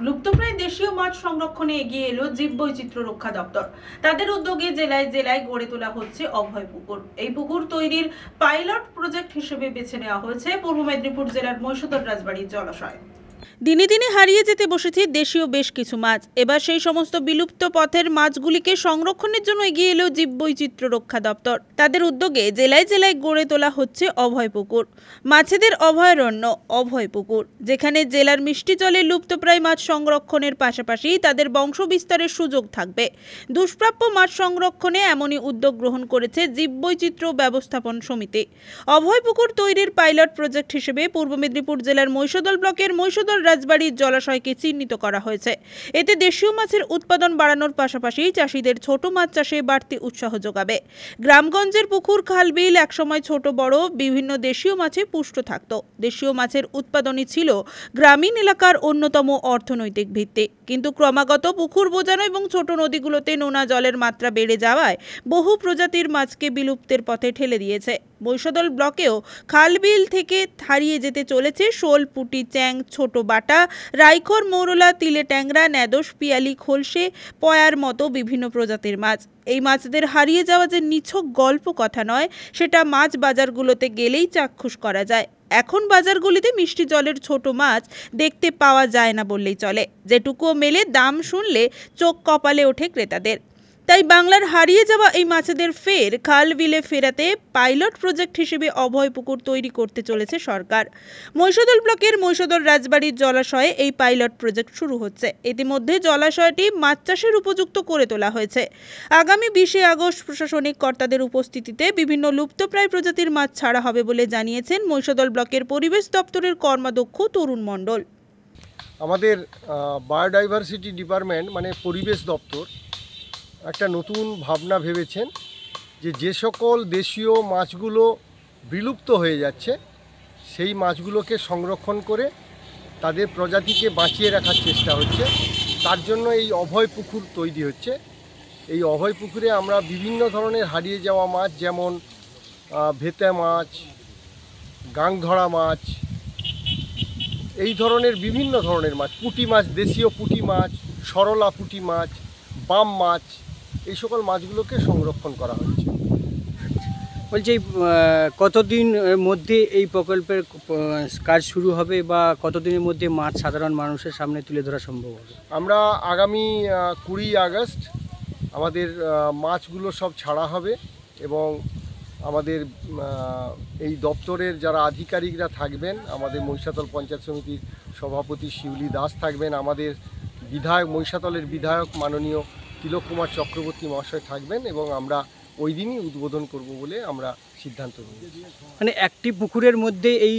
লুপ্তপ্রায় দেশীয় মাছ সংরক্ষণে এগিয়ে এলো জীববৈচিত্র্য রক্ষা দপ্তর। তাদের উদ্যোগে জেলায় জেলায় গড়ে তোলা হচ্ছে অভয় পুকুর। এই পুকুর তৈরির পাইলট প্রজেক্ট হিসেবে বেছে নেওয়া হয়েছে পূর্ব মেদিনীপুর জেলার মহিষাদল রাজবাড়ির জলাশয়। দিনে দিনে হারিয়ে যেতে বসেছে দেশীয় বেশ কিছু মাছ। এবার সেই সমস্ত বিলুপ্ত পথের মাছগুলিকে সংরক্ষণের জন্য এগিয়ে এলো জীববৈচিত্র্য রক্ষা দপ্তর। তাদের উদ্যোগে জেলায় জেলায় গড়ে তোলা হচ্ছে অভয় পুকুর, মাছেদের অভয়ারণ্য অভয় পুকুর, যেখানে জেলার মিষ্টি জলে লুপ্তপ্রায় মাছ সংরক্ষণের পাশাপাশি তাদের বংশ বিস্তারের সুযোগ থাকবে। দুষ্প্রাপ্য মাছ সংরক্ষণে এমনই উদ্যোগ গ্রহণ করেছে জীববৈচিত্র্য ব্যবস্থাপন সমিতি। অভয় পুকুর তৈরির পাইলট প্রজেক্ট হিসেবে পূর্ব মেদিনীপুর জেলার মহিষাদল ব্লকের মহিষাদল রাজবাড়ির জলাশয়কে চিহ্নিত করা হয়েছে। এতে দেশীয় মাছের উৎপাদন বাড়ানোর পাশাপাশি চাষিদের ছোট মাছ চাষে বাড়তি উৎসাহ যোগাবে। গ্রামগঞ্জের পুকুর খালবিল একসময় ছোট বড় বিভিন্ন দেশীয় মাছে পুষ্ট থাকত। দেশীয় মাছের উৎপাদনই ছিল গ্রামীণ এলাকার অন্যতম অর্থনৈতিক ভিত্তি। কিন্তু ক্রমাগত পুকুর বোজানো এবং ছোট নদীগুলোতে নোনা জলের মাত্রা বেড়ে যাওয়ায় বহু প্রজাতির মাছকে বিলুপ্তের পথে ঠেলে দিয়েছে। মহিষাদল ব্লকেও খালবিল থেকে হারিয়ে যেতে চলেছে শোল, পুঁটি, চ্যাং, ছোট বাটা, রাইখর, মৌরলা, তিলে ট্যাংরা, ন্যাদোস, পিয়ালি, খোলসে, পয়ার মতো বিভিন্ন প্রজাতির মাছ। এই মাছদের হারিয়ে যাওয়া যে নিছক গল্প কথা নয়, সেটা মাছ বাজারগুলোতে গেলেই চাক্ষুষ করা যায়। এখন বাজারগুলিতে মিষ্টি জলের ছোট মাছ দেখতে পাওয়া যায় না বললেই চলে। যেটুকুও মেলে দাম শুনলে চোখ কপালে ওঠে ক্রেতাদের। তাই বাংলার হারিয়ে যাওয়া এই মাছেদের ফের খাল বিলে ফেরাতে পাইলট প্রজেক্ট হিসেবে অভয় পুকুর তৈরি করতে চলেছে সরকার। মহিষাদল ব্লকের মহিষাদল রাজবাড়ির জলাশয়ে এই পাইলট প্রজেক্ট শুরু হচ্ছে। ইতিমধ্যে জলাশয়টি মাছ চাষের উপযুক্ত করে তোলা হয়েছে। আগামী 20 আগস্ট প্রশাসনিক কর্তাদের উপস্থিতিতে বিভিন্ন লুপ্তপ্রায় প্রজাতির মাছ ছাড়া হবে বলে জানিয়েছেন মহিষাদল ব্লকের পরিবেশ দপ্তরের কর্মাধ্যক্ষ তরুণ মণ্ডল। আমাদের বায়োডাইভার্সিটি ডিপার্টমেন্ট মানে পরিবেশ দপ্তর একটা নতুন ভাবনা ভেবেছেন যে সকল দেশীয় মাছগুলো বিলুপ্ত হয়ে যাচ্ছে সেই মাছগুলোকে সংরক্ষণ করে তাদের প্রজাতিকে বাঁচিয়ে রাখার চেষ্টা হচ্ছে। তার জন্য এই অভয় পুকুর তৈরি হচ্ছে। এই অভয় পুকুরে আমরা বিভিন্ন ধরনের হারিয়ে যাওয়া মাছ, যেমন ভেতে মাছ, গাংধরা মাছ, এই ধরনের বিভিন্ন ধরনের মাছ, পুঁটি মাছ, দেশীয় পুঁটি মাছ, সরলা পুঁটি মাছ, বাম মাছ, এই সকল মাছগুলোকে সংরক্ষণ করা হচ্ছে। বলছি কতদিন মধ্যে এই প্রকল্পের কাজ শুরু হবে বা কতদিনের মধ্যে মাছ সাধারণ মানুষের সামনে তুলে ধরা সম্ভব হবে? আমরা আগামী 20 আগস্ট আমাদের মাছগুলো সব ছাড়া হবে এবং আমাদের এই দপ্তরের যারা আধিকারিকরা থাকবেন, আমাদের মহিষাদল পঞ্চায়েত সমিতির সভাপতি শিউলি দাস থাকবেন, আমাদের বিধায়ক, মহিষাদলের বিধায়ক মাননীয় তিলক কুমার চক্রবর্তী মহাশয় থাকবেন এবং আমরা ওই দিনই উদ্বোধন করব বলে আমরা সিদ্ধান্ত নিয়েছি। মানে একটি পুকুরের মধ্যে এই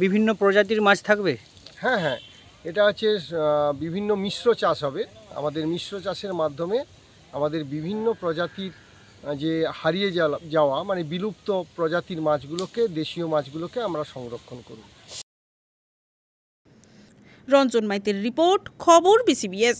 বিভিন্ন প্রজাতির মাছ থাকবে? হ্যাঁ, এটা হচ্ছে বিভিন্ন মিশ্র চাষ হবে। আমাদের মিশ্র চাষের মাধ্যমে আমাদের বিভিন্ন প্রজাতির যে হারিয়ে যাওয়া মানে বিলুপ্ত প্রজাতির মাছগুলোকে, দেশীয় মাছগুলোকে আমরা সংরক্ষণ করব। রঞ্জন মাইতির রিপোর্ট, খবর বিসিবিএস।